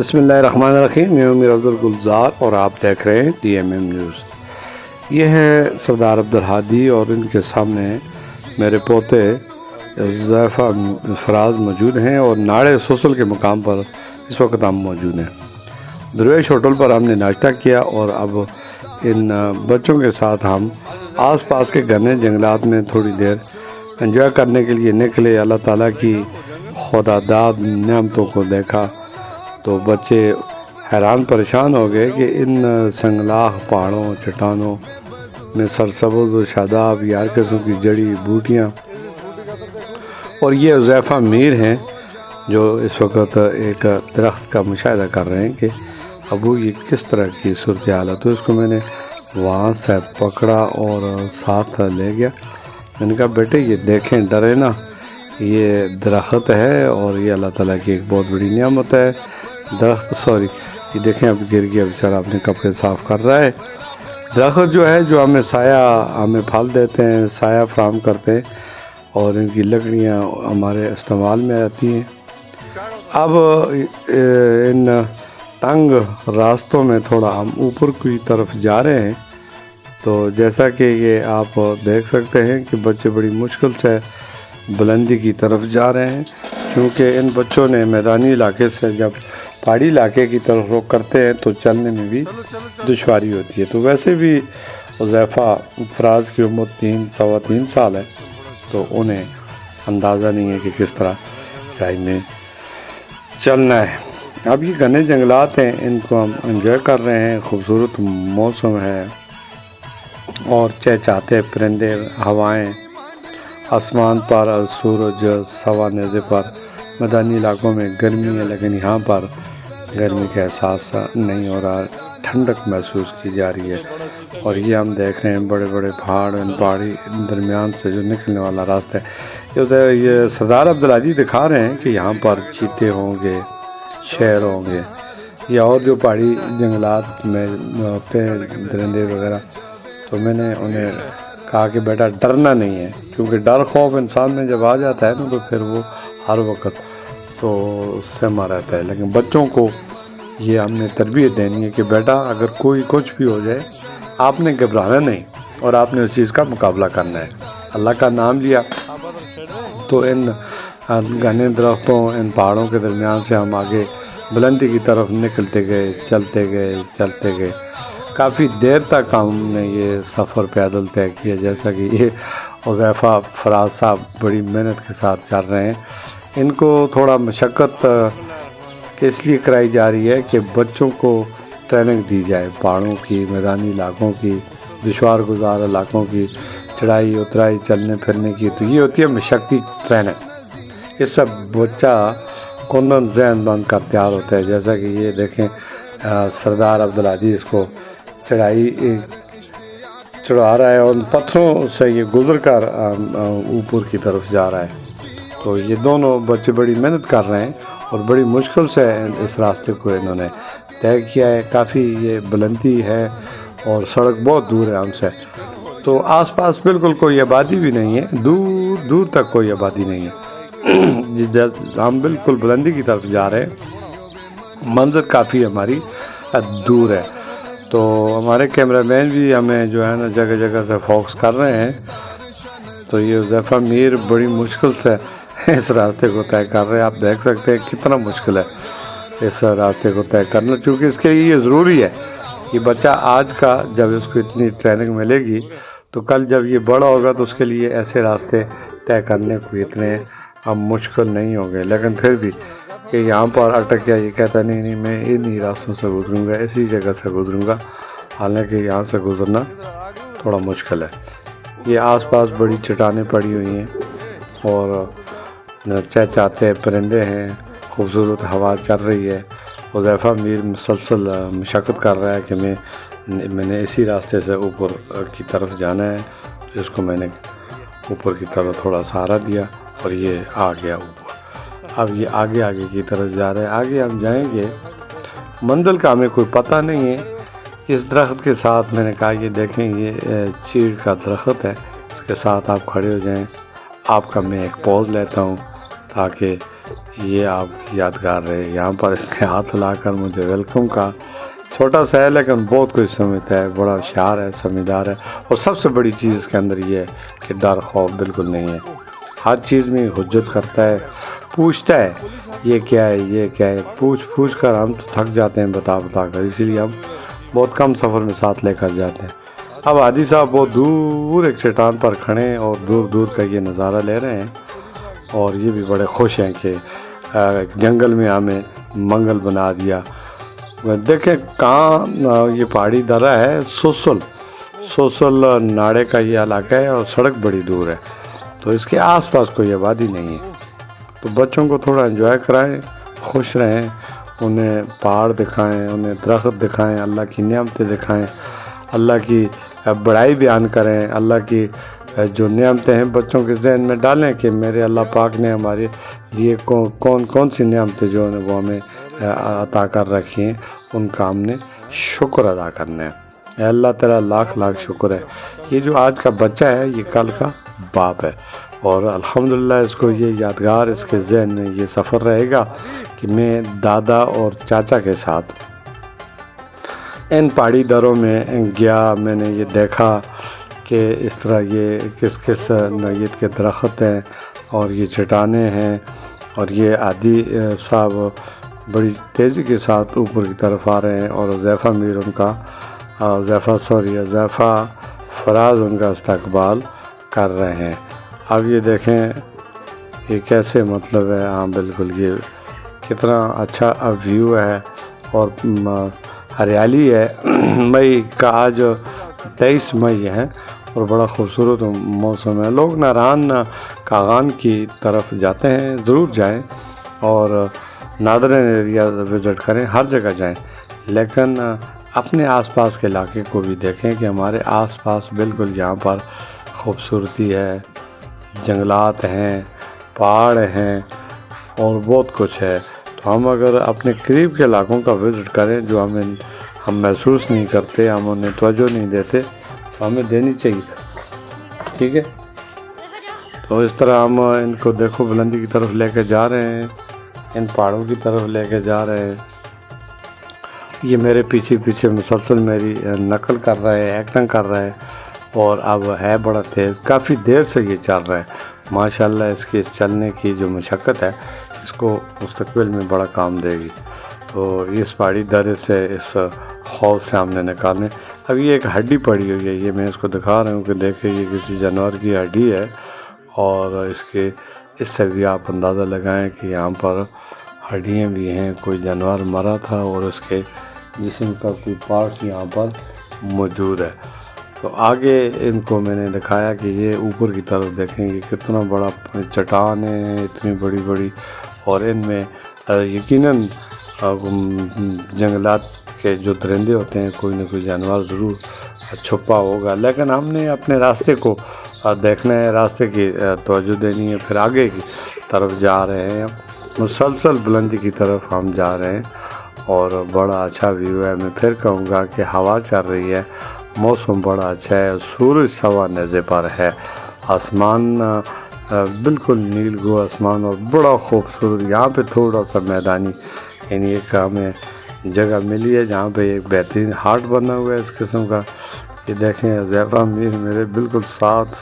بسم اللہ الرحمن الرحیم، میں امیر عبدالگلزار اور آپ دیکھ رہے ہیں DMM نیوز۔ یہ ہے سردار عبدالہادی اور ان کے سامنے میرے پوتے حذیفہ فراز موجود ہیں اور ناڑے سوسل کے مقام پر اس وقت ہم موجود ہیں۔ درویش ہوٹل پر ہم نے ناشتہ کیا اور اب ان بچوں کے ساتھ ہم آس پاس کے گھنے جنگلات میں تھوڑی دیر انجوائے کرنے کے لیے نکلے۔ اللہ تعالیٰ کی خدا داد نعمتوں کو دیکھا تو بچے حیران پریشان ہو گئے کہ ان سنگلاخ پہاڑوں چٹانوں میں سرسبز و شاداب یار قسم کی جڑی بوٹیاں، اور یہ حذیفہ میر ہیں جو اس وقت ایک درخت کا مشاہدہ کر رہے ہیں کہ ابو یہ کس طرح کی صورتحال ہے۔ تو اس کو میں نے وہاں سے پکڑا اور ساتھ لے گیا۔ میں نے کہا بیٹے یہ دیکھیں، ڈرے نا، یہ درخت ہے اور یہ اللہ تعالیٰ کی ایک بہت بڑی نعمت ہے۔ درخت یہ دیکھیں اب گر گیا بیچارہ، اپنے کپڑے صاف کر رہا ہے۔ درخت جو ہے جو ہمیں سایہ، ہمیں پھل دیتے ہیں، سایہ فراہم کرتے ہیں اور ان کی لکڑیاں ہمارے استعمال میں آتی ہیں۔ اب ان تنگ راستوں میں تھوڑا ہم اوپر کی طرف جا رہے ہیں، تو جیسا کہ یہ آپ دیکھ سکتے ہیں کہ بچے بڑی مشکل سے بلندی کی طرف جا رہے ہیں، کیونکہ ان بچوں نے میدانی علاقے سے جب پہاڑی علاقے کی طرف رخ کرتے ہیں تو چلنے میں بھی دشواری ہوتی ہے۔ تو ویسے بھی حذیفہ فراز کی عمر 3 سال ہے، تو انہیں اندازہ نہیں ہے کہ کس طرح چڑھائی میں چلنا ہے۔ اب یہ گھنے جنگلات ہیں، ان کو ہم انجوائے کر رہے ہیں، خوبصورت موسم ہے اور چہچہاتے پرندے، ہوائیں، آسمان پر سورج سوا نیزے پر۔ میدانی علاقوں میں گرمی ہے لیکن یہاں پر گرمی کا احساس نہیں ہو رہا، ٹھنڈک محسوس کی جا رہی ہے۔ اور یہ ہم دیکھ رہے ہیں بڑے بڑے پہاڑ، ان پہاڑی درمیان سے جو نکلنے والا راستہ ہے، یہ سردار عبدالہادی دکھا رہے ہیں کہ یہاں پر چیتے ہوں گے، شیر ہوں گے یا اور جو پہاڑی جنگلات میں ہوتے ہیں درندے وغیرہ۔ تو میں نے انہیں کہا کہ بیٹا ڈرنا نہیں ہے، کیونکہ ڈر خوف انسان میں جب آ جاتا ہے نا تو پھر وہ ہر وقت تو سہما رہتا ہے۔ لیکن بچوں کو یہ ہم نے تربیت دینی ہے کہ بیٹا اگر کوئی کچھ بھی ہو جائے آپ نے گھبرانا نہیں اور آپ نے اس چیز کا مقابلہ کرنا ہے۔ اللہ کا نام لیا تو ان گھنے درختوں، ان پہاڑوں کے درمیان سے ہم آگے بلندی کی طرف نکلتے گئے، چلتے گئے۔ کافی دیر تک ہم نے یہ سفر پیدل طے کیا، جیسا کہ یہ حذیفہ فراز صاحب بڑی محنت کے ساتھ چل رہے ہیں۔ ان کو تھوڑا مشقت اس لیے کرائی جا رہی ہے کہ بچوں کو ٹریننگ دی جائے پہاڑوں کی، میدانی علاقوں کی، دشوار گزار علاقوں کی، چڑھائی اترائی، چلنے پھرنے کی۔ تو یہ ہوتی ہے مشقتی ٹریننگ، اس سے بچہ کندن ذہن بند کر تیار ہوتا ہے۔ جیسا کہ یہ دیکھیں سردار عبدالہادی اس کو چڑھائی چڑھا رہا ہے اور ان پتھروں سے یہ گزر کر اوپر کی طرف جا رہا ہے۔ تو یہ دونوں بچے بڑی محنت کر رہے ہیں اور بڑی مشکل سے اس راستے کو انہوں نے طے کیا ہے۔ کافی یہ بلندی ہے اور سڑک بہت دور ہے ہم سے، تو آس پاس بالکل کوئی آبادی بھی نہیں ہے، دور دور تک کوئی آبادی نہیں ہے۔ ہم بالکل بلندی کی طرف جا رہے ہیں، منظر کافی ہماری دور ہے۔ تو ہمارے کیمرہ مین بھی ہمیں جو ہے نا جگہ جگہ سے فوکس کر رہے ہیں۔ تو یہ حذیفہ میر بڑی مشکل سے اس راستے کو طے کر رہے ہیں۔ آپ دیکھ سکتے ہیں کتنا مشکل ہے اس راستے کو طے کرنا، کیونکہ اس کے لیے یہ ضروری ہے کہ بچہ آج کا جب اس کو اتنی ٹریننگ ملے گی تو کل جب یہ بڑا ہوگا تو اس کے لیے ایسے راستے طے کرنے کو اتنے مشکل نہیں ہوں گے۔ لیکن پھر بھی کہ یہاں پر اٹک گیا، یہ کہتا نہیں میں انہی راستوں سے گزروں گا، اسی جگہ سے گزروں گا، حالانکہ یہاں سے گزرنا تھوڑا مشکل ہے۔ یہ آس پاس بڑی چٹانیں پڑی ہوئی ہیں اور چہچہاتے پرندے ہیں، خوبصورت ہوا چل رہی ہے۔ حذیفہ میر مسلسل مشقت کر رہا ہے کہ میں نے اسی راستے سے اوپر کی طرف جانا ہے، جس کو میں نے اوپر کی طرف تھوڑا سہارا دیا اور یہ آ گیا اوپر۔ اب یہ آگے کی طرف جا رہے ہیں، آگے ہم جائیں گے، منزل کا ہمیں کوئی پتہ نہیں ہے۔ اس درخت کے ساتھ میں نے کہا یہ دیکھیں یہ چیڑ کا درخت ہے، اس کے ساتھ آپ کھڑے ہو جائیں، آپ کا میں ایک پوز لیتا ہوں تاکہ یہ آپ کی یادگار رہے. یہاں پر اس نے ہاتھ لا کر مجھے ویلکم کہا. چھوٹا سا ہے لیکن بہت کچھ سمجھتا ہے, بڑا ہوشیار ہے, سمجھدار ہے. اور سب سے بڑی چیز اس کے اندر یہ ہے کہ ڈر خوف بالکل نہیں ہے. ہر چیز میں حجت کرتا ہے, پوچھتا ہے یہ کیا ہے یہ کیا ہے, پوچھ کر ہم تو تھک جاتے ہیں بتا کر. اسی لیے ہم بہت کم سفر میں ساتھ لے کر جاتے ہیں. اب ہادی صاحب بہت دور ایک چٹان پر کھڑے ہیں اور دور کا یہ نظارہ لے رہے ہیں, اور یہ بھی بڑے خوش ہیں کہ جنگل میں ہمیں منگل بنا دیا. دیکھیں کہاں یہ پہاڑی درہ ہے, سوسل ناڑے کا یہ علاقہ ہے, اور سڑک بڑی دور ہے, تو اس کے آس پاس کوئی آبادی نہیں ہے. تو بچوں کو تھوڑا انجوائے کرائیں, خوش رہیں, انہیں پہاڑ دکھائیں, انہیں درخت دکھائیں, اللہ کی نعمتیں دکھائیں, اللہ کی بڑائی بیان کریں. اللہ کی جو نعمتیں ہیں بچوں کے ذہن میں ڈالیں کہ میرے اللہ پاک نے ہمارے لیے کون سی نعمتیں جو ہیں وہ ہمیں عطا کر رکھی ہیں, ان کا ہم نے شکر ادا کرنا ہے. اے اللہ تیرا لاکھ شکر ہے. یہ جو آج کا بچہ ہے یہ کل کا باپ ہے, اور الحمدللہ اس کو یہ یادگار اس کے ذہن میں یہ سفر رہے گا کہ میں دادا اور چاچا کے ساتھ ان پہاڑی دروں میں گیا. میں نے یہ دیکھا کہ اس طرح یہ کس نوعیت کے درخت ہیں, اور یہ چٹانیں ہیں, اور یہ ہادی صاحب بڑی تیزی کے ساتھ اوپر کی طرف آ رہے ہیں, اور حذیفہ میر ان کا حذیفہ فراز ان کا استقبال کر رہے ہیں. اب یہ دیکھیں یہ کیسے مطلب ہے, ہاں بالکل یہ کتنا اچھا ویو ہے, اور ہریالی ہے. مئی کا آج 23 مئی ہے, اور بڑا خوبصورت موسم ہے. لوگ ناران کاغان کی طرف جاتے ہیں, ضرور جائیں, اور نادرن ایریا وزٹ کریں, ہر جگہ جائیں, لیکن اپنے آس پاس کے علاقے کو بھی دیکھیں کہ ہمارے آس پاس بالکل یہاں پر خوبصورتی ہے, جنگلات ہیں, پہاڑ ہیں, اور بہت کچھ ہے. تو ہم اگر اپنے قریب کے علاقوں کا وزٹ کریں جو ہم محسوس نہیں کرتے, ہم انہیں توجہ نہیں دیتے, تو ہمیں دینی چاہیے. ٹھیک ہے, تو اس طرح ہم ان کو دیکھو بلندی کی طرف لے کے جا رہے ہیں, ان پہاڑوں کی طرف لے کے جا رہے ہیں. یہ میرے پیچھے مسلسل میری نقل کر رہے ہیں, ایکٹنگ کر رہے ہیں, اور اب ہے بڑا تیز, کافی دیر سے یہ چل رہا ہے. ماشاءاللہ اس چلنے کی جو مشقت ہے اس کو مستقبل میں بڑا کام دے گی. تو اس پہاڑی درے سے اس ہال سے ہم نے نکالنے. اب یہ ایک ہڈی پڑی ہوئی ہے, یہ میں اس کو دکھا رہا ہوں کہ دیکھیں یہ کسی جانور کی ہڈی ہے, اور اس سے بھی آپ اندازہ لگائیں کہ یہاں پر ہڈیاں بھی ہیں, کوئی جانور مرا تھا اور اس کے جسم کا کوئی پارٹ یہاں پر موجود ہے. تو آگے ان کو میں نے دکھایا کہ یہ اوپر کی طرف دیکھیں یہ کتنا بڑا چٹان ہے, اتنی بڑی, اور ان میں یقیناً جنگلات کے جو درندے ہوتے ہیں کوئی نہ کوئی جانور ضرور چھپا ہوگا. لیکن ہم نے اپنے راستے کو دیکھنا ہے, راستے کی توجہ دینی ہے, پھر آگے کی طرف جا رہے ہیں, مسلسل بلندی کی طرف ہم جا رہے ہیں, اور بڑا اچھا ویو ہے. میں پھر کہوں گا کہ ہوا چل رہی ہے, موسم بڑا اچھا ہے, سورج سوا نیزے پر ہے, آسمان بالکل نیل گو آسمان, اور بڑا خوبصورت. یہاں پہ تھوڑا سا میدانی یعنی ایک ہمیں جگہ ملی ہے جہاں پہ ایک بہترین ہارٹ بنا ہوا ہے اس قسم کا. یہ دیکھیں حذیفہ میر میرے بالکل ساتھ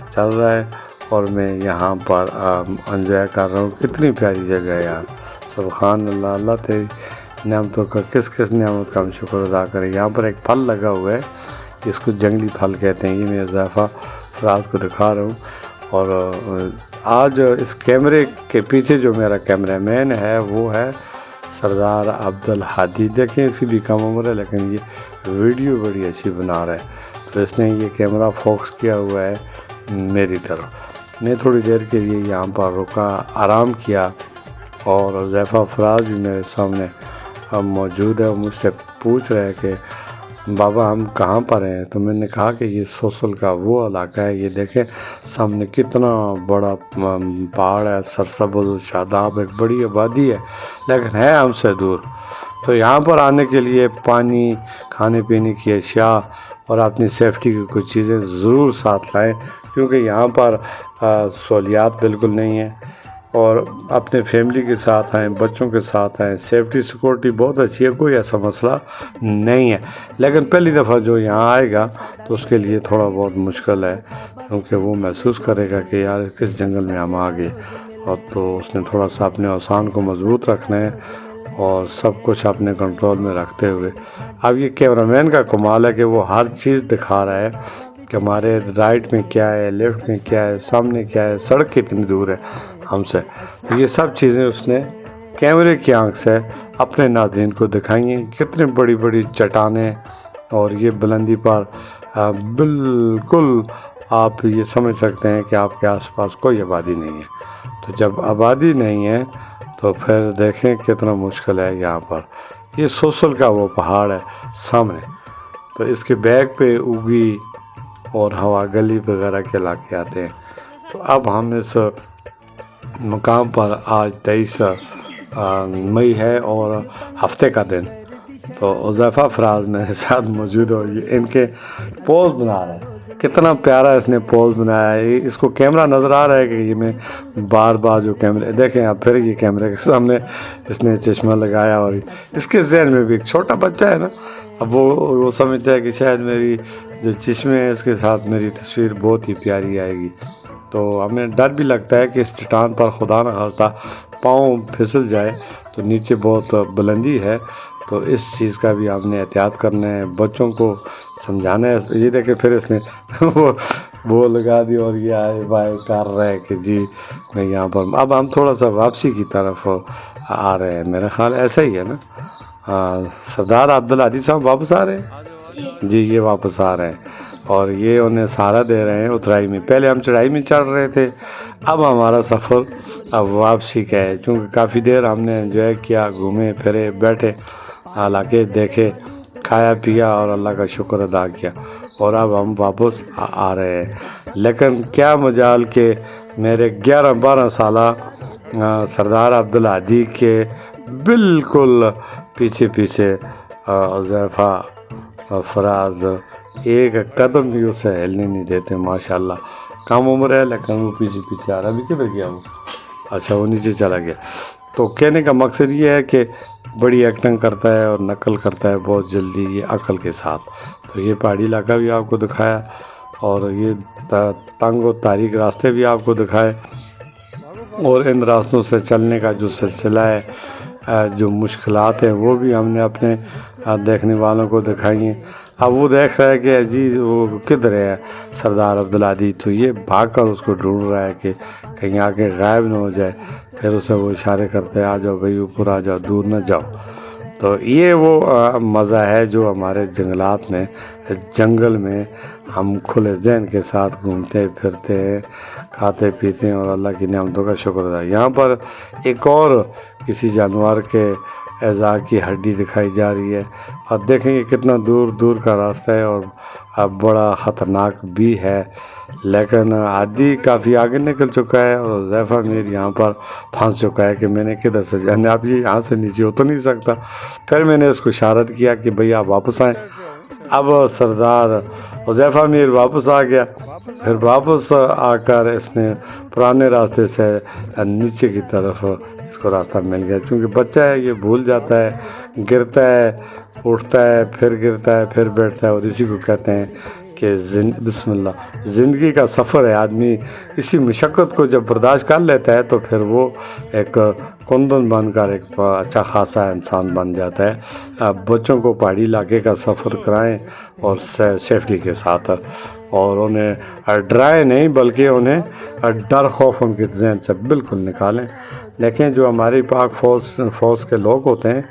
چل رہا ہے, اور میں یہاں پر انجوائے کر رہا ہوں. کتنی پیاری جگہ ہے یار, سبحان اللہ. اللہ تیری نعمتوں کا کس نعمت کا ہم شکر ادا کریں. یہاں پر ایک پھل لگا ہوا ہے, اس کو جنگلی پھل کہتے ہیں. یہ میں حذیفہ فراز کو دکھا رہا ہوں. اور آج اس کیمرے کے پیچھے جو میرا کیمرہ مین ہے وہ ہے سردار عبدالہادی. دیکھیں اس کی بھی کم عمر ہے لیکن یہ ویڈیو بڑی اچھی بنا رہا ہے. تو اس نے یہ کیمرہ فوکس کیا ہوا ہے میری طرف. میں تھوڑی دیر کے لیے یہاں پر رکا, آرام کیا, اور حذیفہ فراز بھی میرے سامنے موجود ہے. مجھ سے پوچھ رہے کہ بابا ہم کہاں پر ہیں؟ تو میں نے کہا کہ یہ سوسل کا وہ علاقہ ہے. یہ دیکھیں سامنے کتنا بڑا پہاڑ ہے, سرسبز و شاداب, ایک بڑی آبادی ہے لیکن ہے ہم سے دور. تو یہاں پر آنے کے لیے پانی, کھانے پینے کی اشیاء اور اپنی سیفٹی کی کچھ چیزیں ضرور ساتھ لائیں, کیونکہ یہاں پر سہولیات بالکل نہیں ہیں. اور اپنے فیملی کے ساتھ آئیں، بچوں کے ساتھ آئیں، سیفٹی سیکورٹی بہت اچھی ہے، کوئی ایسا مسئلہ نہیں ہے، لیکن پہلی دفعہ جو یہاں آئے گا تو اس کے لیے تھوڑا بہت مشکل ہے، کیونکہ وہ محسوس کرے گا کہ یار کس جنگل میں ہم آ گئے، اور تو اس نے تھوڑا سا اپنے اوسان کو مضبوط رکھنا ہے اور سب کچھ اپنے کنٹرول میں رکھتے ہوئے۔ اب یہ کیمرہ مین کا کمال ہے کہ وہ ہر چیز دکھا رہا ہے کہ ہمارے رائٹ میں کیا ہے، لیفٹ میں کیا ہے، سامنے کیا ہے، سڑک کتنی دور ہے ہم سے، یہ سب چیزیں اس نے کیمرے کی آنکھ سے اپنے ناظرین کو دکھائی ہیں۔ کتنی بڑی بڑی چٹانیں، اور یہ بلندی پر بالکل آپ یہ سمجھ سکتے ہیں کہ آپ کے آس پاس کوئی آبادی نہیں ہے، تو جب آبادی نہیں ہے تو پھر دیکھیں کتنا مشکل ہے یہاں پر۔ یہ سوسل کا وہ پہاڑ ہے سامنے، تو اس کے بیک پہ اوگی اور ہوا گلی وغیرہ کے علاقے آتے ہیں۔ تو اب ہم اس مقام پر آج 23 مئی ہے اور ہفتے کا دن، تو حذیفہ فراز میرے ساتھ موجود ہو، یہ ان کے پوز بنا رہے ہیں، کتنا پیارا اس نے پوز بنایا ہے۔ اس کو کیمرہ نظر آ رہا ہے کہ یہ میں بار بار جو کیمرے دیکھیں، اب پھر یہ کیمرے کے سامنے اس نے چشمہ لگایا، اور اس کے ذہن میں بھی ایک چھوٹا بچہ ہے نا، اب وہ سمجھتا ہے کہ شاید میری جو چشمے ہے اس کے ساتھ میری تصویر بہت ہی پیاری آئے گی، تو ہمیں ڈر بھی لگتا ہے کہ اس چٹان پر خدا نہ خواستہ پاؤں پھسل جائے، تو نیچے بہت بلندی ہے، تو اس چیز کا بھی ہم نے احتیاط کرنا ہے، بچوں کو سمجھانا ہے۔ یہ دیکھیں پھر اس نے وہ لگا دی اور یہ آئے بائے کر رہے ہیں کہ جی میں یہاں پر۔ اب ہم تھوڑا سا واپسی کی طرف آ رہے ہیں، میرا خیال ایسا ہی ہے نا۔ سردار عبدالہادی صاحب واپس آ رہے ہیں جی، یہ واپس آ رہے ہیں اور یہ انہیں سہارا دے رہے ہیں اترائی میں۔ پہلے ہم چڑھائی میں چڑھ رہے تھے، اب ہمارا سفر اب واپسی کا ہے، چونکہ کافی دیر ہم نے انجوائے کیا، گھومے پھرے، بیٹھے، علاقے دیکھے، کھایا پیا اور اللہ کا شکر ادا کیا، اور اب ہم واپس آ رہے ہیں۔ لیکن کیا مجال کہ میرے 11-12 سالہ سردار عبدالہادی کے بالکل پیچھے پیچھے حذیفہ فراز ایک قدم بھی اسے ہلنے نہیں دیتے، ماشاءاللہ۔ کم عمر ہے لیکن وہ پیچھے پیچھے آ رہا۔ ابھی کدھر گیا وہ؟ اچھا وہ نیچے چلا گیا۔ تو کہنے کا مقصد یہ ہے کہ بڑی ایکٹنگ کرتا ہے اور نقل کرتا ہے بہت جلدی، یہ عقل کے ساتھ۔ تو یہ پہاڑی علاقہ بھی آپ کو دکھایا، اور یہ تنگ و تاریک راستے بھی آپ کو دکھائے، اور ان راستوں سے چلنے کا جو سلسلہ ہے، جو مشکلات ہیں، وہ بھی ہم نے اپنے دیکھنے والوں کو دکھائی ہیں۔ اب وہ دیکھ رہا ہے کہ جی وہ کدھر ہے سردار عبدالہادی، تو یہ بھاگ کر اس کو ڈھونڈ رہا ہے کہ کہیں آگے غائب نہ ہو جائے، پھر اسے وہ اشارے کرتے ہیں آ جاؤ بھائی اوپر آ جاؤ، دور نہ جاؤ۔ تو یہ وہ مزہ ہے جو ہمارے جنگلات میں، جنگل میں ہم کھلے ذہن کے ساتھ گھومتے پھرتے ہیں، کھاتے پیتے ہیں اور اللہ کی نعمتوں کا شکر ادا۔ یہاں پر ایک اور کسی جانور کے اعضاء کی ہڈی دکھائی جا رہی ہے، اور دیکھیں یہ کتنا دور دور کا راستہ ہے اور بڑا خطرناک بھی ہے، لیکن عادی کافی آگے نکل چکا ہے اور حذیفہ میر یہاں پر پھنس چکا ہے کہ میں نے کدھر سے جانا، اب یہ یہاں سے نیچے اتر نہیں سکتا۔ پھر میں نے اس کو اشارت کیا کہ بھئی آپ واپس آئیں۔ اب سردار حذیفہ میر واپس آ گیا، پھر واپس آ کر اس نے پرانے راستے سے نیچے کی طرف اس کو راستہ مل گیا، چونکہ بچہ ہے یہ بھول جاتا ہے، گرتا ہے، اٹھتا ہے، پھر گرتا ہے، پھر بیٹھتا ہے، اور اسی کو کہتے ہیں کہ بسم اللہ زندگی کا سفر ہے۔ آدمی اسی مشقت کو جب برداشت کر لیتا ہے تو پھر وہ ایک کندن بن کر ایک اچھا خاصا انسان بن جاتا ہے۔ بچوں کو پہاڑی علاقے کا سفر کرائیں اور سیفٹی کے ساتھ، اور انہیں ڈرائیں نہیں بلکہ انہیں ڈر خوف ان کے ذہن سے بالکل نکالیں۔ لیکن جو ہماری پاک فوج کے لوگ ہوتے ہیں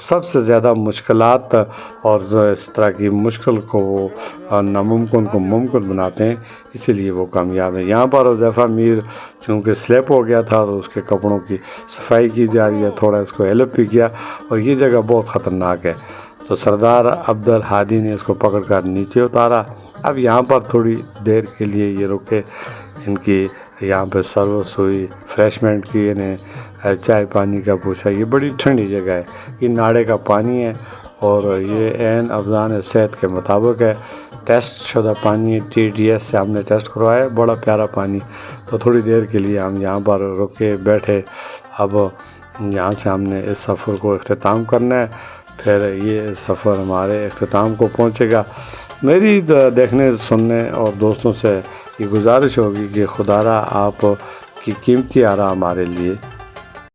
سب سے زیادہ مشکلات اور اس طرح کی مشکل کو وہ ناممکن کو ممکن بناتے ہیں، اسی لیے وہ کامیاب ہیں۔ یہاں پر حذیفہ میر چونکہ سلیپ ہو گیا تھا اور اس کے کپڑوں کی صفائی کی جا رہی ہے، تھوڑا اس کو ہیلپ بھی کیا، اور یہ جگہ بہت خطرناک ہے، تو سردار عبدالہادی نے اس کو پکڑ کر نیچے اتارا۔ اب یہاں پر تھوڑی دیر کے لیے یہ رکے، ان کی یہاں پہ سروس ہوئی، فریشمنٹ کی، انہیں چائے پانی کا پوچھا۔ یہ بڑی ٹھنڈی جگہ ہے، یہ ناڑے کا پانی ہے اور یہ عین افزان صحت کے مطابق ہے۔ ٹیسٹ شدہ پانی TDS سے ہم نے ٹیسٹ کروایا، بڑا پیارا پانی۔ تو تھوڑی دیر کے لیے ہم یہاں پر رکے بیٹھے۔ اب یہاں سے ہم نے اس سفر کو اختتام کرنا ہے، پھر یہ سفر ہمارے اختتام کو پہنچے گا۔ میری دیکھنے سننے اور دوستوں سے یہ گزارش ہوگی کہ خدا را آپ کی قیمتی آرا ہمارے لیے